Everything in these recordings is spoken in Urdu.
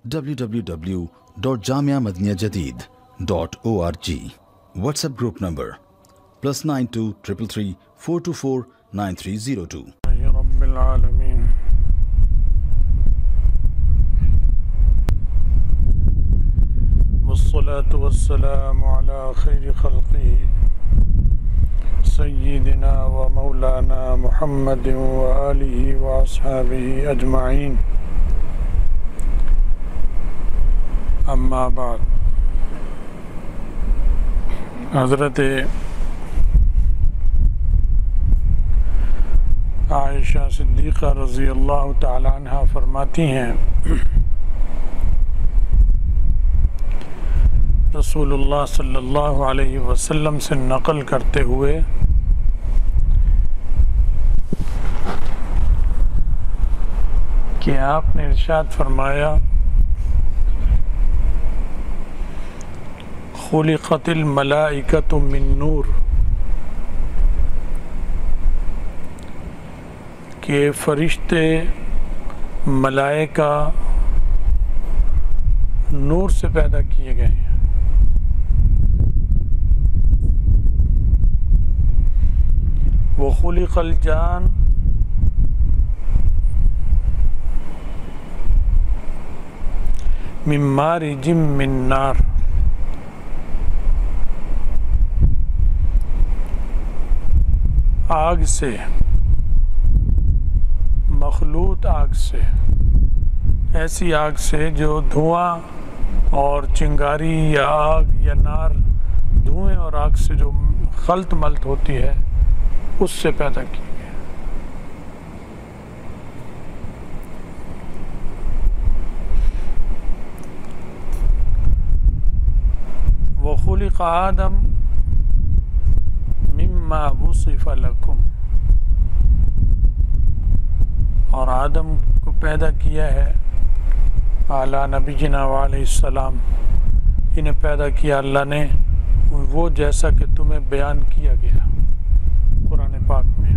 www.jamiamadiniyajadid.org. WhatsApp group number +92 333 424 9302. رب العالمين والصلاة والسلام على خير خلقه سيدنا ومولانا محمد وآله وأصحابه أجمعين. اما بعد. حضرت عائشہ صدیقہ رضی اللہ تعالی عنہ فرماتی ہیں رسول اللہ صلی اللہ علیہ وسلم سے نقل کرتے ہوئے کہ آپ نے ارشاد فرمایا خلقت الملائکۃ من نور، کہ فرشتے ملائکہ نور سے پیدا کیے گئے ہیں. وخلق الجان من مارج من نار، آگ سے، مخلوط آگ سے، ایسی آگ سے جو دھواں اور چنگاری یا آگ یا نار، دھوئیں اور آگ سے جو خلط ملط ہوتی ہے اس سے پیدا کی گئی. وَخُلِقَ آدم مِمَّا وُصِفَ لَكُمْ، اور آدم کو پیدا کیا ہے اعلیٰ نبینا علیہ السلام، انہیں پیدا کیا اللہ نے وہ جیسا کہ تمہیں بیان کیا گیا قرآن پاک میں.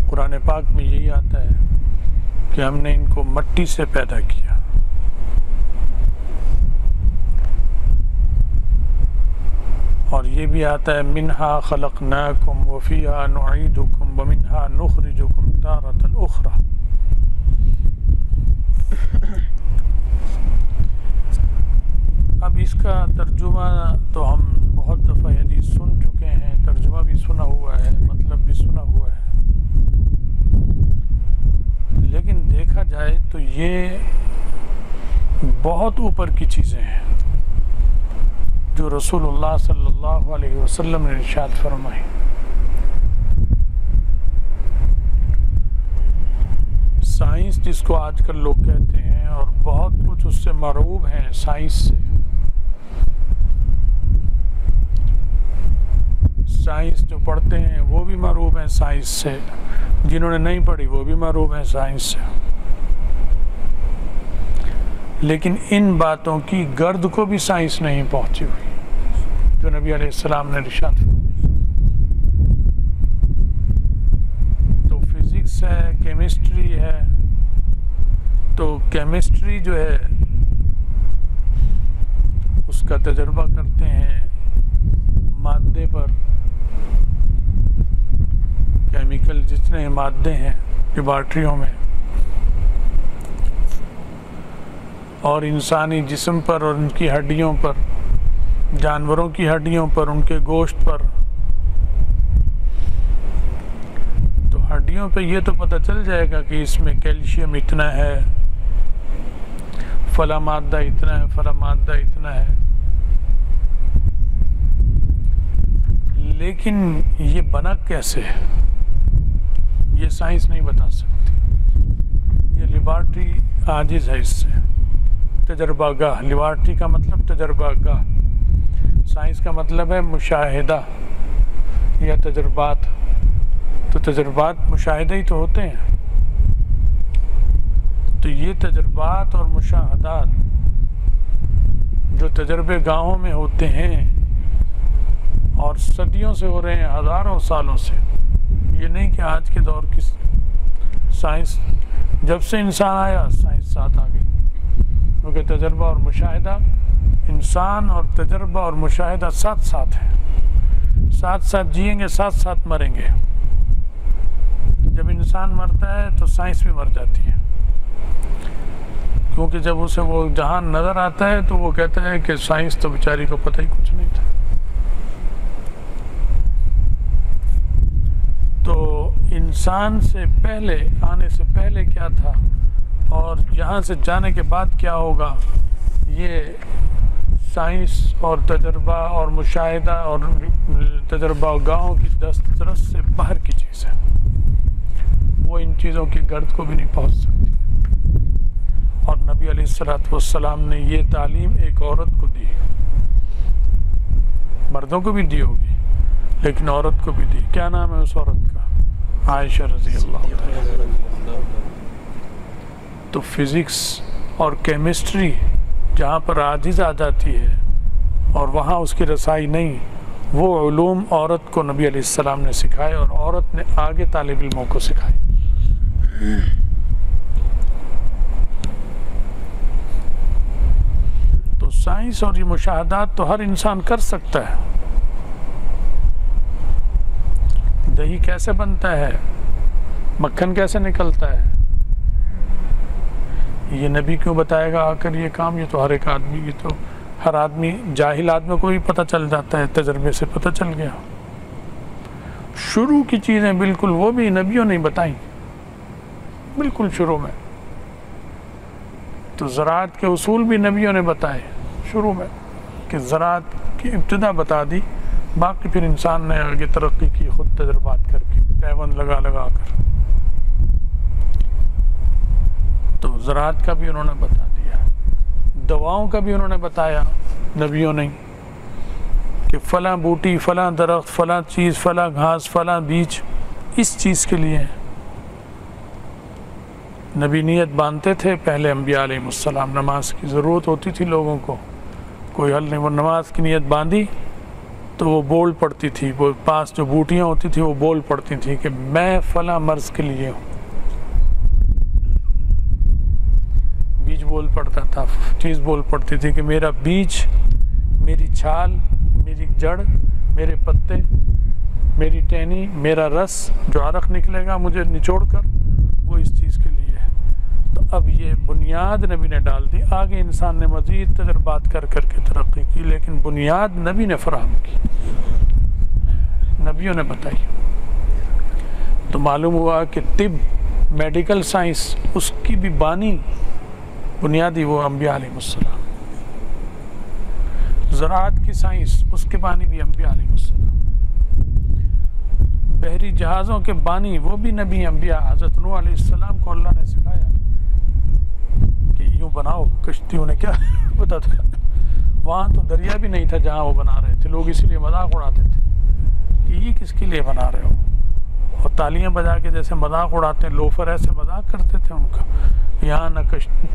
قرآن پاک میں یہی آتا ہے کہ ہم نے ان کو مٹی سے پیدا کیا. اور یہ بھی آتا ہے منہا خلقناکم وفیہا نعیدکم ومنہا نخرجکم تارۃ اخری. اب اس کا ترجمہ تو ہم بہت دفعہ حدیث سن چکے ہیں، ترجمہ بھی سنا ہوا ہے، مطلب بھی سنا ہوا ہے، لیکن دیکھا جائے تو یہ بہت اوپر کی چیزیں ہیں جو رسول اللہ صلی اللہ علیہ وسلم نے ارشاد فرمائی. سائنس جس کو آج کل لوگ کہتے ہیں اور بہت کچھ اس سے مرعوب ہیں، سائنس سے، سائنس جو پڑھتے ہیں وہ بھی مرعوب ہیں سائنس سے، جنہوں نے نہیں پڑھی وہ بھی مرعوب ہیں سائنس سے، لیکن ان باتوں کی گرد کو بھی سائنس نہیں پہنچی ہوئی جو نبی علیہ السلام نے ارشاد فرمائی. تو فزکس ہے، کیمسٹری ہے، تو کیمسٹری جو ہے اس کا تجربہ کرتے ہیں مادے پر، کیمیکل جتنے مادے ہیں لیبارٹریوں میں، اور انسانی جسم پر اور ان کی ہڈیوں پر، جانوروں کی ہڈیوں پر، ان کے گوشت پر. تو ہڈیوں پہ یہ تو پتہ چل جائے گا کہ اس میں کیلشیم اتنا ہے، فلاں مادہ اتنا ہے، فلاں مادہ اتنا ہے، لیکن یہ بنا کیسے ہے یہ سائنس نہیں بتا سکتی. یہ لیبارٹری عاجز ہے اس سے. تجربہ گاہ، لیبارٹری کا مطلب تجربہ گاہ، سائنس کا مطلب ہے مشاہدہ یا تجربات. تو تجربات مشاہدہ ہی تو ہوتے ہیں. تو یہ تجربات اور مشاہدات جو تجربے گاہوں میں ہوتے ہیں اور صدیوں سے ہو رہے ہیں، ہزاروں سالوں سے، یہ نہیں کہ آج کے دور کی سائنس، جب سے انسان آیا سائنس ساتھ آ گئی، کیونکہ تجربہ اور مشاہدہ، انسان اور تجربہ اور مشاہدہ ساتھ ساتھ ہیں، ساتھ ساتھ جئیں گے، ساتھ ساتھ مریں گے۔ جب انسان مرتا ہے تو سائنس بھی مر جاتی ہے، کیونکہ جب اسے وہ جہان نظر آتا ہے تو وہ کہتا ہے کہ سائنس تو بیچاری کو پتہ ہی کچھ نہیں تھا۔ تو انسان سے پہلے آنے سے پہلے کیا تھا اور یہاں سے جانے کے بعد کیا ہوگا، یہ سائنس اور تجربہ اور مشاہدہ اور تجربہ گاہوں کی دسترس سے باہر کی چیز ہے، وہ ان چیزوں کی گرد کو بھی نہیں پہنچ سکتی۔ اور نبی علیہ السلام نے یہ تعلیم ایک عورت کو دی، مردوں کو بھی دی ہوگی لیکن عورت کو بھی دی۔ کیا نام ہے اس عورت کا؟ عائشہ رضی اللہ عنہ۔ تو فزکس اور کیمسٹری جہاں پر عاجز آ جاتی ہے اور وہاں اس کی رسائی نہیں، وہ علوم عورت کو نبی علیہ السلام نے سکھائے اور عورت نے آگے طالب علموں کو سکھائی۔ تو سائنس اور یہ مشاہدات تو ہر انسان کر سکتا ہے۔ دہی کیسے بنتا ہے، مکھن کیسے نکلتا ہے، یہ نبی کیوں بتائے گا آ کر یہ کام؟ یہ تو ہر ایک آدمی، یہ تو ہر آدمی، جاہل آدمی کو بھی پتہ چل جاتا ہے، تجربے سے پتہ چل گیا۔ شروع کی چیزیں بالکل وہ بھی نبیوں نے بتائیں، بالکل شروع میں تو زراعت کے اصول بھی نبیوں نے بتائے شروع میں، کہ زراعت کی ابتدا بتا دی، باقی پھر انسان نے آگے ترقی کی خود تجربات کر کے، پیوند لگا لگا کر۔ تو زراعت کا بھی انہوں نے بتا دیا، دواؤں کا بھی انہوں نے بتایا نبیوں نے، کہ فلاں بوٹی، فلاں درخت، فلاں چیز، فلاں گھاس، فلاں بیج اس چیز کے لیے نبی نیت باندھتے تھے۔ پہلے انبیاء علیہ السلام، نماز کی ضرورت ہوتی تھی لوگوں کو، کوئی حل نہیں، وہ نماز کی نیت باندھی تو وہ بول پڑتی تھی، وہ پاس جو بوٹیاں ہوتی تھی وہ بول پڑتی تھی کہ میں فلاں مرض کے لیے ہوں۔ بیج بول پڑتا تھا، چیز بول پڑتی تھی کہ میرا بیج، میری چھال، میری جڑ، میرے پتے، میری ٹہنی، میرا رس جو عرق نکلے گا مجھے نچوڑ کر، وہ اس چیز کے لیے ہے۔ تو اب یہ بنیاد نبی نے ڈال دی، آگے انسان نے مزید تجربات کر کر کے ترقی کی، لیکن بنیاد نبی نے فراہم کی، نبیوں نے بتائی۔ تو معلوم ہوا کہ طب، میڈیکل سائنس، اس کی بھی بانی بنیادی وہ انبیاء علیہ السلام، زراعت کی سائنس اس کے بانی بھی انبیاء علیہ السلام، بحری جہازوں کے بانی وہ بھی نبی انبیاء۔ حضرت نوح علیہ السلام کو اللہ نے سکھایا کہ یوں بناؤ کشتی، انہیں کیا پتا تھا، وہاں تو دریا بھی نہیں تھا جہاں وہ بنا رہے تھے، لوگ اسی لیے مذاق اڑاتے تھے کہ یہ کس کے لیے بنا رہے ہو، اور تالیاں بجا کے جیسے مذاق اڑاتے ہیں، لوفر ایسے مذاق کرتے تھے ان کا، یہاں نہ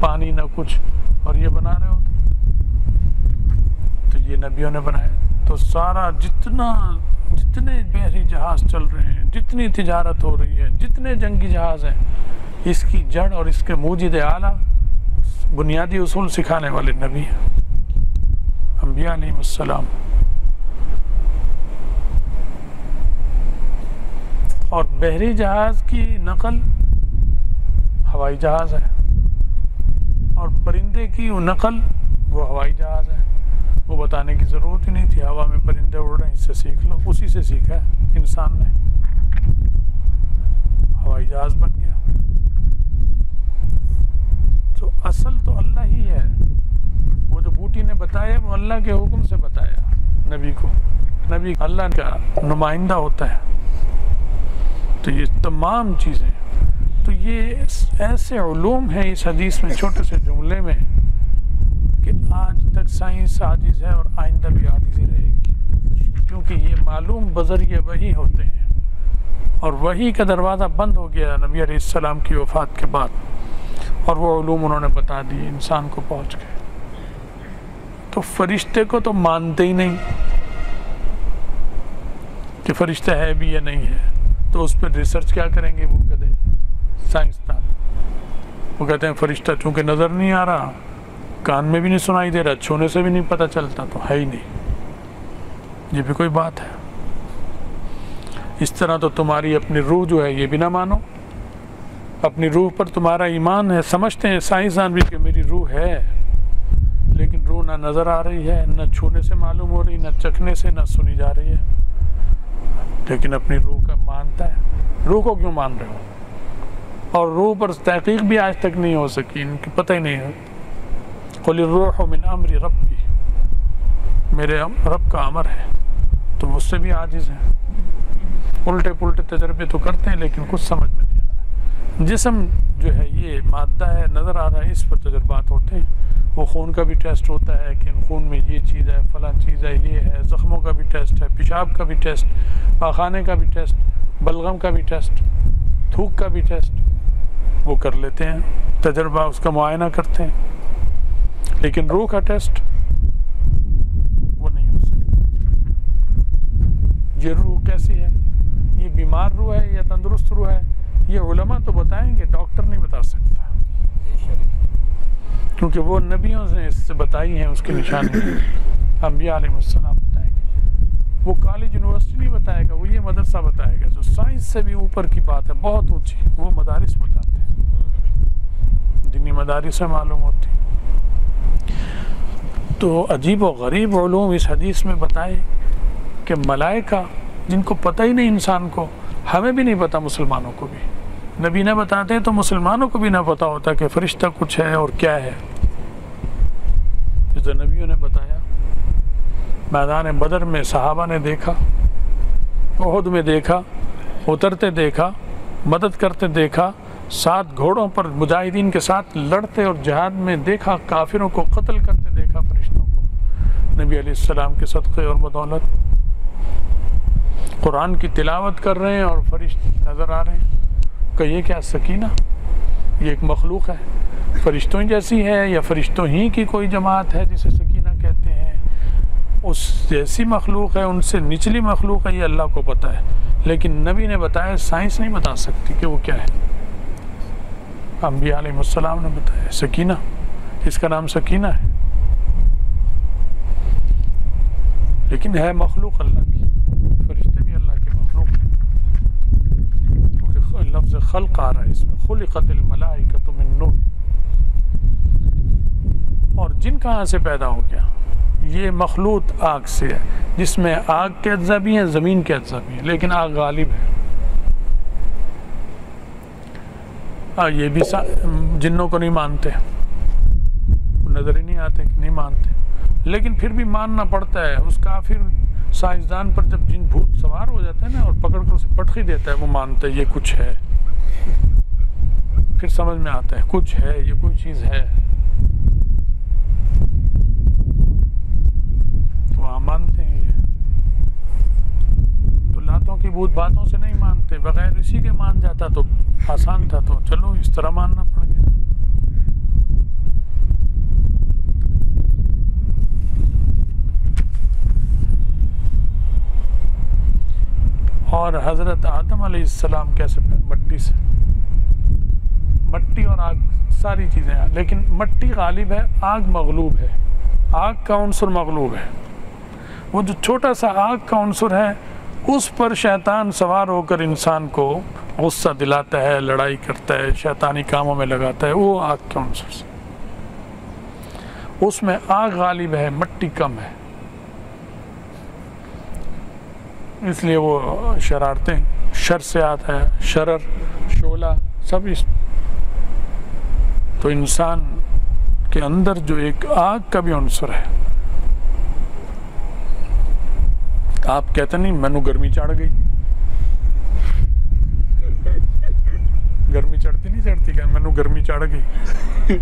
پانی نہ کچھ، اور یہ بنا رہے ہوتے، تو یہ نبیوں نے بنایا۔ تو سارا جتنے بحری جہاز چل رہے ہیں، جتنی تجارت ہو رہی ہے، جتنے جنگی جہاز ہیں، اس کی جڑ اور اس کے موجد اعلیٰ بنیادی اصول سکھانے والے نبی ہیں، انبیاء علیہ السلام۔ اور بحری جہاز کی نقل ہوائی جہاز ہے، اور پرندے کی نقل وہ ہوائی جہاز ہے، وہ بتانے کی ضرورت ہی نہیں تھی، ہوا میں پرندے اڑ رہے ہیں، اس سے سیکھ لو، اسی سے سیکھا ہے انسان نے، ہوائی جہاز بن گیا۔ تو اصل تو اللہ ہی ہے، وہ جو بوٹی نے بتایا وہ اللہ کے حکم سے بتایا نبی کو، نبی اللہ کا نمائندہ ہوتا ہے۔ تو یہ تمام چیزیں، تو یہ ایسے علوم ہیں اس حدیث میں، چھوٹے سے جملے میں، کہ آج تک سائنس عاجز ہے اور آئندہ بھی عاجز ہی رہے گی، کیونکہ یہ معلوم بذریعہ وحی ہوتے ہیں، اور وحی کا دروازہ بند ہو گیا نبی علیہ السلام کی وفات کے بعد، اور وہ علوم انہوں نے بتا دیے، انسان کو پہنچ گئے۔ تو فرشتے کو تو مانتے ہی نہیں کہ فرشتہ ہے بھی یا نہیں ہے، تو اس پہ ریسرچ کیا کریں گے وہ گدھے سائنسدان؟ وہ کہتے ہیں فرشتہ چونکہ نظر نہیں آ رہا، کان میں بھی نہیں سنائی دے رہا، چھونے سے بھی نہیں پتہ چلتا، تو ہے ہی نہیں۔ یہ بھی کوئی بات ہے؟ اس طرح تو تمہاری اپنی روح جو ہے یہ بھی نہ مانو، اپنی روح پر تمہارا ایمان ہے، سمجھتے ہیں سائنسدان بھی کہ میری روح ہے، لیکن روح نہ نظر آ رہی ہے، نہ چھونے سے معلوم ہو رہی، نہ چکھنے سے، نہ سنی جا رہی ہے، لیکن اپنی روح کا مانتا ہے۔ روح کو کیوں مان رہے ہو؟ اور روح پر تحقیق بھی آج تک نہیں ہو سکی، ان کی پتہ ہی نہیں ہے۔ قل الروح من امر ربی، میرے رب کا امر ہے، تو اس سے بھی عاجز ہیں، الٹے پلٹے تجربے تو کرتے ہیں لیکن کچھ سمجھ میں نہیں آ رہا۔ جسم جو ہے یہ مادہ ہے، نظر آ رہا ہے، اس پر تجربات ہوتے ہیں۔ وہ خون کا بھی ٹیسٹ ہوتا ہے کہ خون میں یہ چیز ہے، فلاں چیز ہے، یہ ہے، زخموں کا بھی ٹیسٹ ہے، پیشاب کا بھی ٹیسٹ، پاخانے کا بھی ٹیسٹ، بلغم کا بھی ٹیسٹ، تھوک کا بھی ٹیسٹ، وہ کر لیتے ہیں، تجربہ اس کا معائنہ کرتے ہیں، لیکن روح کا ٹیسٹ وہ نہیں ہو سکتا۔ یہ روح کیسی ہے؟ یہ بیمار روح ہے یا تندرست روح ہے؟ یہ علماء تو بتائیں گے، ڈاکٹر نہیں بتا سکتا، کیونکہ وہ نبیوں نے اس سے بتائی ہیں اس کی نشانی، انبیاء علیہ السلام بتائیں گے، وہ کالج یونیورسٹی نہیں بتائے گا، وہ یہ مدرسہ بتائے گا جو سائنس سے بھی اوپر کی بات ہے، بہت اونچی، وہ مدارس بتاتے ہیں، دینی مدارس سے معلوم ہوتی۔ تو عجیب و غریب علوم اس حدیث میں بتائے کہ ملائکہ جن کو پتہ ہی نہیں انسان کو، ہمیں بھی نہیں پتہ، مسلمانوں کو بھی نبی نہ بتاتے ہیں تو مسلمانوں کو بھی نہ پتہ ہوتا کہ فرشتہ کچھ ہے اور کیا ہے۔ جو نبیوں نے بتایا، میدان بدر میں صحابہ نے دیکھا، احد میں دیکھا، اترتے دیکھا، مدد کرتے دیکھا، 7 گھوڑوں پر مجاہدین کے ساتھ لڑتے اور جہاد میں دیکھا، کافروں کو قتل کرتے دیکھا فرشتوں کو، نبی علیہ السلام کے صدقے اور بدولت۔ قرآن کی تلاوت کر رہے ہیں اور فرشتے نظر آ رہے ہیں، کہ یہ کیا سکینہ، یہ ایک مخلوق ہے، فرشتوں جیسی ہے یا فرشتوں ہی کی کوئی جماعت ہے جسے سکینہ کہتے ہیں، اس جیسی مخلوق ہے، ان سے نچلی مخلوق ہے، یہ اللہ کو پتہ ہے، لیکن نبی نے بتایا، سائنس نہیں بتا سکتی کہ وہ کیا ہے۔ انبیاء علیہ السلام نے بتایا سکینہ، اس کا نام سکینہ ہے، لیکن ہے مخلوق اللہ کی، فرشتے بھی اللہ کے مخلوق ہیں، کیونکہ لفظ خلق آ رہا ہے اس میں، خلقت الملائکۃ من نور۔ اور جن کہاں سے پیدا ہو گیا؟ یہ مخلوط آگ سے ہے، جس میں آگ کے اجزاء بھی ہیں، زمین کے اجزاء بھی ہیں، لیکن آگ غالب ہے۔ یہ بھی جنوں کو نہیں مانتے، نظر ہی نہیں آتے کہ نہیں مانتے، لیکن پھر بھی ماننا پڑتا ہے۔ اس کافر سائنسدان پر جب جن بھوت سوار ہو جاتا ہے نا اور پکڑ کر اسے پٹخی دیتا ہے، وہ مانتا ہے یہ کچھ ہے، پھر سمجھ میں آتا ہے کچھ ہے، یہ کوئی چیز ہے، تو وہاں مانتے ہیں۔ یہ تو لاتوں کی بھوت باتوں سے نہیں مانتے، بغیر اسی کے مان جاتا تو آسان تھا، تو چلو اس طرح ماننا پڑ گیا۔ اور حضرت آدم علیہ السلام کیسے مٹی سے، مٹی اور آگ ساری چیزیں ہیں، لیکن مٹی غالب ہے، آگ مغلوب ہے، آگ کا عنصر مغلوب ہے۔ وہ جو چھوٹا سا آگ کا عنصر ہے، اس پر شیطان سوار ہو کر انسان کو غصہ دلاتا ہے، لڑائی کرتا ہے، شیطانی کاموں میں لگاتا ہے، وہ آگ کے عنصر سے، اس میں آگ غالب ہے، مٹی کم ہے، اس لیے وہ شرارتیں، شر سے آتا ہے، شرر، شعلہ، سب اس۔ تو انسان کے اندر جو ایک آگ کا بھی عنصر ہے۔ آپ کہتے نہیں مینو گرمی چڑھ گئی، گرمی چڑھتی نہیں چڑھتی، کہ مینو گرمی چڑھ گئی،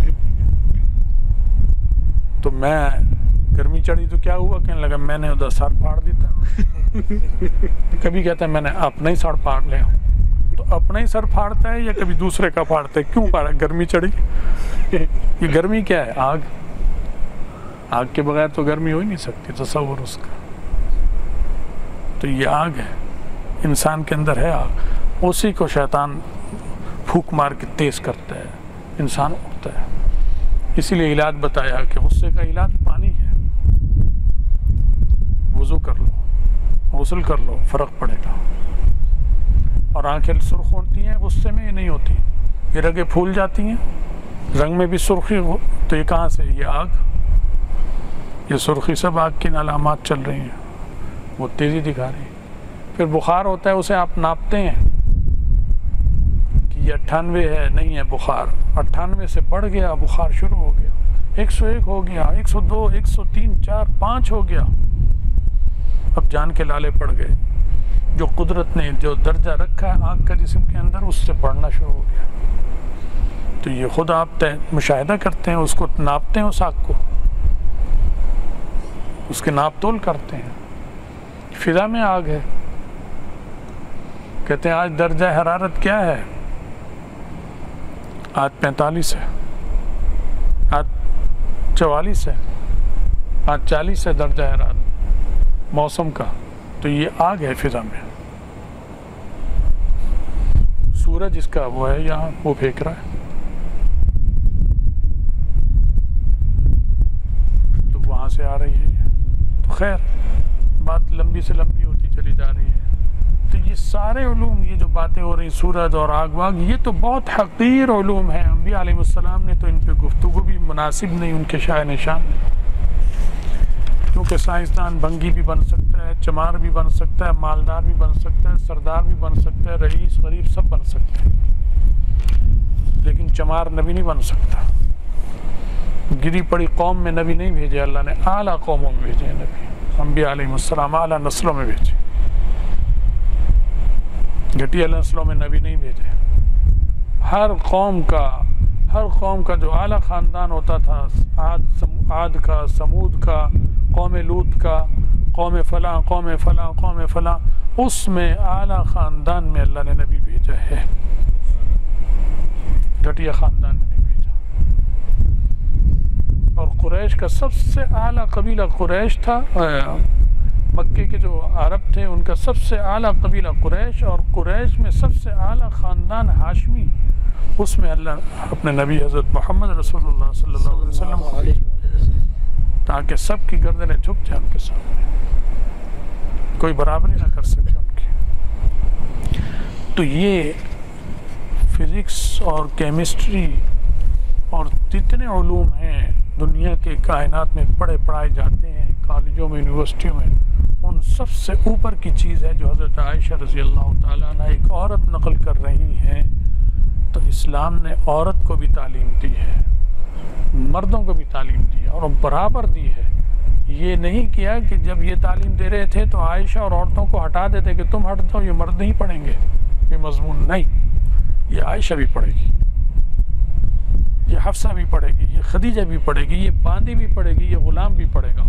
تو میں گرمی چڑھی تو کیا ہوا، کہنے لگا میں نے ادھر سر پھاڑ دیتا۔ کبھی کہتا ہے میں نے اپنا ہی سر پھاڑ لیا، تو اپنا ہی سر پھاڑتا ہے یا کبھی دوسرے کا پھاڑتا ہے؟ کیوں پھاڑا؟ گرمی چڑھی۔ یہ گرمی کیا ہے؟ آگ۔ آگ کے بغیر تو گرمی ہو ہی نہیں سکتی، تصور اس کا۔ تو یہ آگ ہے، انسان کے اندر ہے آگ۔ اسی کو شیطان پھونک مار کے تیز کرتا ہے، انسان اٹھتا ہے۔ اسی لیے علاج بتایا کہ غصے کا علاج پانی ہے، وضو کر لو، غسل کر لو، فرق پڑے گا۔ اور آنکھیں سرخ ہوتی ہیں غصے میں، یہ نہیں ہوتی، یہ رگیں پھول جاتی ہیں، رنگ میں بھی سرخی ہو تو یہ کہاں سے؟ یہ آگ، یہ سرخی سب آگ کی علامات چل رہی ہیں، وہ تیزی دکھا رہی ہیں۔ پھر بخار ہوتا ہے، اسے آپ ناپتے ہیں کہ یہ 98 ہے، نہیں ہے بخار، 98 سے بڑھ گیا، بخار شروع ہو گیا، 101 ہو گیا، 102، 103، 4، 5 ہو گیا، اب جان کے لالے پڑ گئے۔ جو قدرت نے جو درجہ رکھا ہے آگ کا جسم کے اندر، اس سے بڑھنا شروع ہو گیا۔ تو یہ خود آپ مشاہدہ کرتے ہیں، اس کو ناپتے ہیں، اس آگ کو، اس کے ناپ تول کرتے ہیں۔ فضا میں آگ ہے، کہتے ہیں آج درجہ حرارت کیا ہے؟ آج 45 ہے، آج 44 ہے، آج 40 ہے درجہ حرارت موسم کا۔ تو یہ آگ ہے فضا میں۔ سورج اس کا وہ ہے یہاں، وہ پھینک رہا ہے، تو وہاں سے آ رہی ہے یہ۔ تو خیر بات لمبی سے لمبی ہوتی چلی جا رہی ہے۔ تو یہ سارے علوم، یہ جو باتیں ہو رہی سورج اور آگ واگ، یہ تو بہت حقیر علوم ہیں۔ انبیاء علیہ السلام نے تو ان پہ گفتگو بھی مناسب نہیں، ان کے شائع نشان نہیں، کیونکہ سائنسدان بھنگی بھی بن سکتا ہے، چمار بھی بن سکتا ہے، مالدار بھی بن سکتا ہے، سردار بھی بن سکتا ہے، رئیس غریب سب بن سکتے ہیں، لیکن چمار نبی نہیں بن سکتا۔ گری پڑی قوم میں نبی نہیں بھیجے اللہ نے، اعلیٰ قوموں میں بھیجے نبی، انبیاء علیہ السلام اعلیٰ نسلوں میں بھیجے، گھٹیا نسلوں میں نبی نہیں بھیجے۔ ہر قوم کا جو اعلیٰ خاندان ہوتا تھا، عاد کا، سمود کا، قوم لوط کا، قوم فلاں، قوم فلاں، قوم فلاں، اس میں اعلیٰ خاندان میں اللہ نے نبی بھیجا ہے، گھٹیا خاندان میں نہیں بھیجا۔ اور قریش کا سب سے اعلیٰ قبیلہ قریش تھا، مکے کے جو عرب تھے ان کا سب سے اعلیٰ قبیلہ قریش، اور قریش میں سب سے اعلیٰ خاندان ہاشمی، اس میں اللہ اپنے نبی حضرت محمد رسول اللہ صلی اللہ علیہ وسلم کو بھیجا، تاکہ سب کی گردنیں جھک جائیں ان کے سامنے، کوئی برابری نہ کر سکے ان کی۔ تو یہ فزکس اور کیمسٹری اور جتنے علوم ہیں دنیا کے کائنات میں پڑھائے جاتے ہیں کالجوں میں، یونیورسٹیوں میں، ان سب سے اوپر کی چیز ہے جو حضرت عائشہ رضی اللہ تعالیٰ عنہ ایک عورت نقل کر رہی ہیں۔ تو اسلام نے عورت کو بھی تعلیم دی ہے، مردوں کو بھی تعلیم دی ہے، اور برابر دی ہے۔ یہ نہیں کیا کہ جب یہ تعلیم دے رہے تھے تو عائشہ اور عورتوں کو ہٹا دیتے کہ تم ہٹ جاؤ، یہ مرد نہیں پڑھیں گے یہ مضمون، نہیں، یہ عائشہ بھی پڑھے گی، یہ حفصہ بھی پڑھے گی، یہ خدیجہ بھی پڑھے گی، یہ باندی بھی پڑھے گی، یہ غلام بھی پڑھے گا،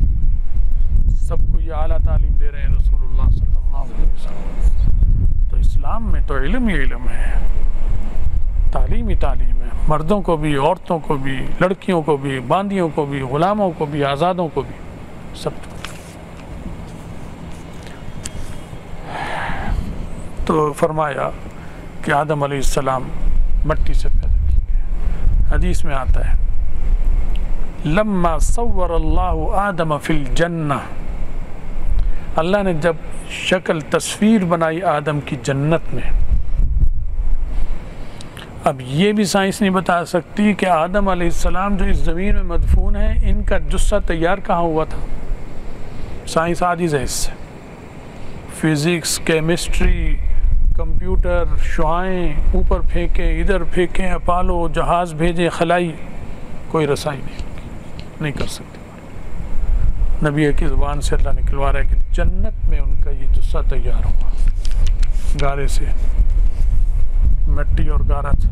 سب کو یہ اعلیٰ تعلیم دے رہے ہیں رسول اللہ صلی اللہ علیہ وسلم۔ تو اسلام میں تو علم ہی علم ہے، تعلیم ہی تعلیم ہے، مردوں کو بھی، عورتوں کو بھی، لڑکیوں کو بھی، باندیوں کو بھی، غلاموں کو بھی، آزادوں کو بھی، سب۔ تو فرمایا کہ آدم علیہ السلام مٹی سے پیدا کیے گئے۔ حدیث میں آتا ہے لما صور اللہ آدم فی الجنہ، اللہ نے جب شکل تصویر بنائی آدم کی جنت میں۔ اب یہ بھی سائنس نہیں بتا سکتی کہ آدم علیہ السلام جو اس زمین میں مدفون ہیں، ان کا جثہ تیار کہاں ہوا تھا، سائنس عاجز ہے اس سے۔ فزکس، کیمسٹری، کمپیوٹر، شعاعیں اوپر پھینکیں، ادھر پھینکیں، اپالو جہاز بھیجیں خلائی، کوئی رسائی نہیں کر سکتی۔ نبی کی زبان سے اللہ نکلوا رہا ہے کہ جنت میں ان کا یہ جثہ تیار ہوا، گارے سے، مٹی اور گارا تھا۔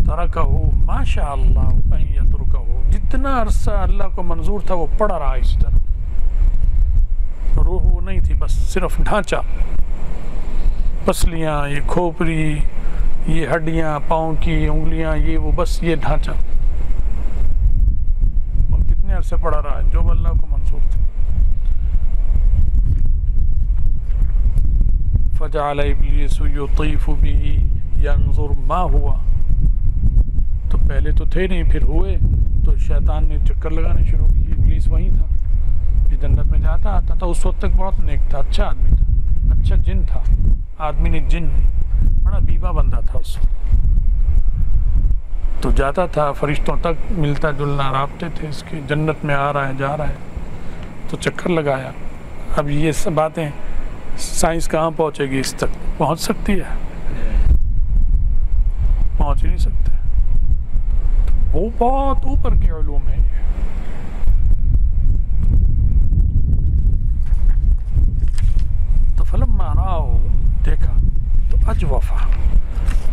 ترکہ ما شاء اللہ ان یترکہ، جتنا عرصہ اللہ کو منظور تھا وہ پڑا رہا اس طرح، روح وہ نہیں تھی، بس صرف ڈھانچہ، پسلیاں، یہ کھوپڑی، یہ ہڈیاں، پاؤں کی انگلیاں، یہ وہ، بس یہ ڈھانچہ، اور کتنے عرصے پڑا رہا ہے جو اللہ کو منظور تھا۔ فجعل ابلیس یطیف به ینظر ما ہوا، تو پہلے تو تھے نہیں، پھر ہوئے تو شیطان نے چکر لگانے شروع کی. ابلیس وہیں تھا، جنت میں جاتا آتا تھا، اس وقت تک بہت نیک تھا، اچھا آدمی تھا، اچھا جن تھا، آدمی نے جن نہیں، بڑا بیبا بندہ تھا اس وقت. تو جاتا تھا، فرشتوں تک ملتا جلنا رابطے تھے اس کے، جنت میں آ رہا ہے جا رہا ہے، تو چکر لگایا. اب یہ سب باتیں سائنس کہاں پہنچے گی، اس تک پہنچ سکتی ہے؟ پہنچ ہی نہیں سکتے. وہ بہت اوپر کے علوم ہیں. تو فلما راؤ، دیکھا تو اجوفا،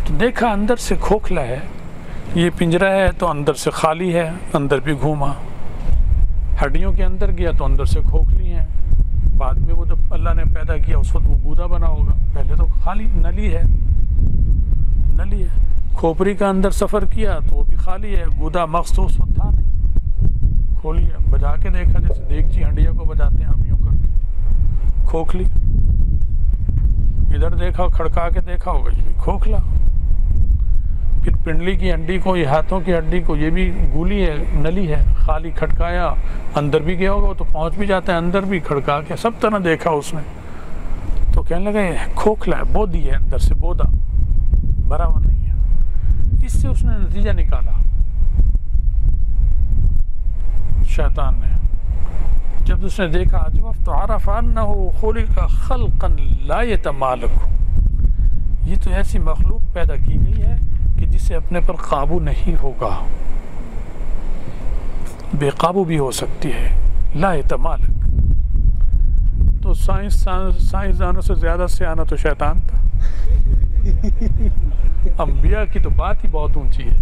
تو دیکھا اندر سے کھوکھلا ہے. یہ پنجرا ہے تو اندر سے خالی ہے، اندر بھی گھوما. ہڈیوں کے اندر گیا تو اندر سے کھوکھلی ہیں. بعد میں وہ جب اللہ نے پیدا کیا اس وقت وہ گودا بنا ہوگا، پہلے تو خالی نلی ہے، نلی ہے. کھوپڑی کا اندر سفر کیا تو وہ بھی خالی ہے، گودا مغز تو اس وقت تھا نہیں. کھولیا، بجا کے دیکھا جیسے دیگچی ہنڈیا کو بجاتے ہیں ہم یوں کر کے، کھوکھلی. ادھر دیکھا، کھڑکا کے دیکھا ہوگا، یہ بھی کھوکھلا. پھر پنڈلی کی ہڈی کو، یہ ہاتھوں کی ہڈی کو، یہ بھی گولی ہے، نلی ہے، خالی. کھٹکایا، اندر بھی گیا ہوگا، وہ تو پہنچ بھی جاتا ہے، اندر بھی کھڑکا کے سب طرح دیکھا اس نے. تو کہنے لگا یہ کھوکھلا ہے، بودی ہے، اندر سے بودا بھرا ہوا نہیں ہے. اس سے اس نے نتیجہ نکالا شیطان نے. جب اس نے دیکھا اجوف، تو عرف انہ خلق خلقا لا یتمالک، یہ تو ایسی مخلوق پیدا کی گئی ہے کہ جسے اپنے پر قابو نہیں ہوگا، بے قابو بھی ہو سکتی ہے. لا یتمالک. تو سائنسدانوں سے زیادہ سیانہ تو شیطان تھا. انبیاء کی تو بات ہی بہت اونچی ہے.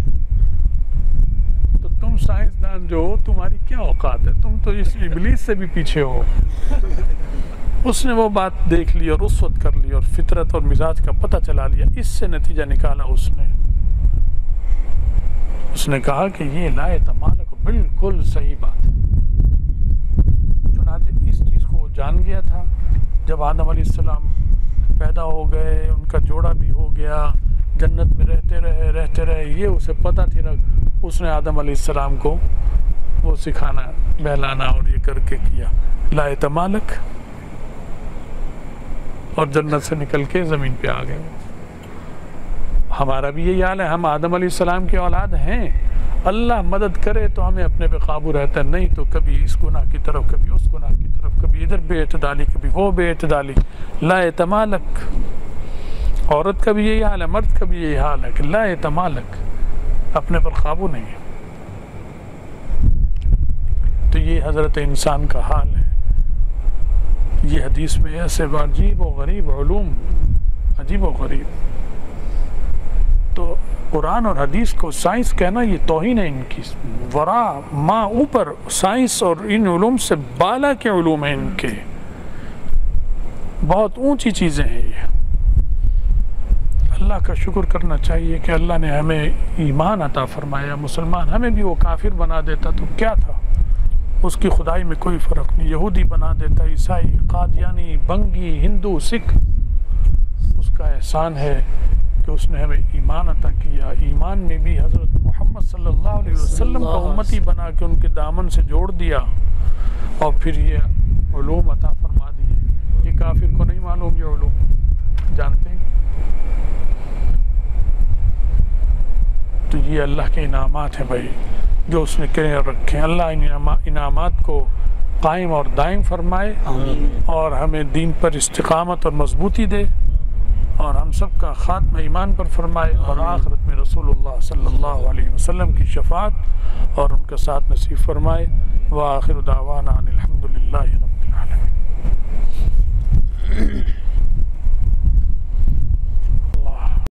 تو تم سائنسدان جو ہو، تمہاری کیا اوقات ہے؟ تم تو اس ابلیس سے بھی پیچھے ہو. اس نے وہ بات دیکھ لی اور اس وقت کر لی اور فطرت اور مزاج کا پتہ چلا لیا. اس سے نتیجہ نکالا اس نے کہا کہ یہ لا یتمالک بالکل صحیح بات ہے. چنانچہ اس چیز کو وہ جان گیا تھا. جب آدم علیہ السلام پیدا ہو گئے، ان کا جوڑا بھی ہو گیا، جنت میں رہتے رہے، یہ اسے پتہ تھی. اس نے آدم علیہ السلام کو وہ سکھانا، بہلانا اور یہ کر کے کیا لا یتمالک، اور جنت سے نکل کے زمین پہ آ گئے. ہمارا بھی یہی حال ہے. ہم آدم علیہ السلام کی اولاد ہیں. اللہ مدد کرے تو ہمیں اپنے پہ قابو رہتا ہے، نہیں تو کبھی اس گناہ کی طرف، کبھی اس گناہ کی طرف، کبھی ادھر بے اعتدالی، کبھی وہ بے اعتدالی. لا یتمالک. عورت کا بھی یہی حال ہے، مرد کا بھی یہی حال ہے کہ لا یتمالک، اپنے پر قابو نہیں ہے. تو یہ حضرت انسان کا حال ہے. یہ حدیث میں ایسے عجیب و غریب علوم، عجیب و غریب. تو قرآن اور حدیث کو سائنس کہنا یہ توہین ہے ان کی. ورا ما، اوپر سائنس اور ان علوم سے بالا کے علوم ہیں ان کے، بہت اونچی چیزیں ہیں یہ. اللہ کا شکر کرنا چاہیے کہ اللہ نے ہمیں ایمان عطا فرمایا. مسلمان، ہمیں بھی وہ کافر بنا دیتا تو کیا تھا، اس کی خدائی میں کوئی فرق نہیں. یہودی بنا دیتا، عیسائی، قادیانی، بنگی، ہندو، سکھ، اس کا احسان ہے کہ اس نے ہمیں ایمان عطا کیا. ایمان میں بھی حضرت محمد صلی اللہ علیہ وسلم کا امتی بنا کے ان کے دامن سے جوڑ دیا، اور پھر یہ علوم عطا فرما دیے. یہ کافر کو نہیں معلوم، یہ علوم جانتے ہیں. تو یہ اللہ کے انعامات ہیں بھائی، جو اس نے کرے رکھے. اللہ ان انعامات کو قائم اور دائم فرمائے، اور ہمیں دین پر استقامت اور مضبوطی دے، اور ہم سب کا خاتمہ ایمان پر فرمائے، اور آخرت میں رسول اللہ صلی اللہ علیہ وسلم کی شفاعت اور ان کا ساتھ نصیب فرمائے. وآخر دعوانا ان الحمد للہ رب العالمین.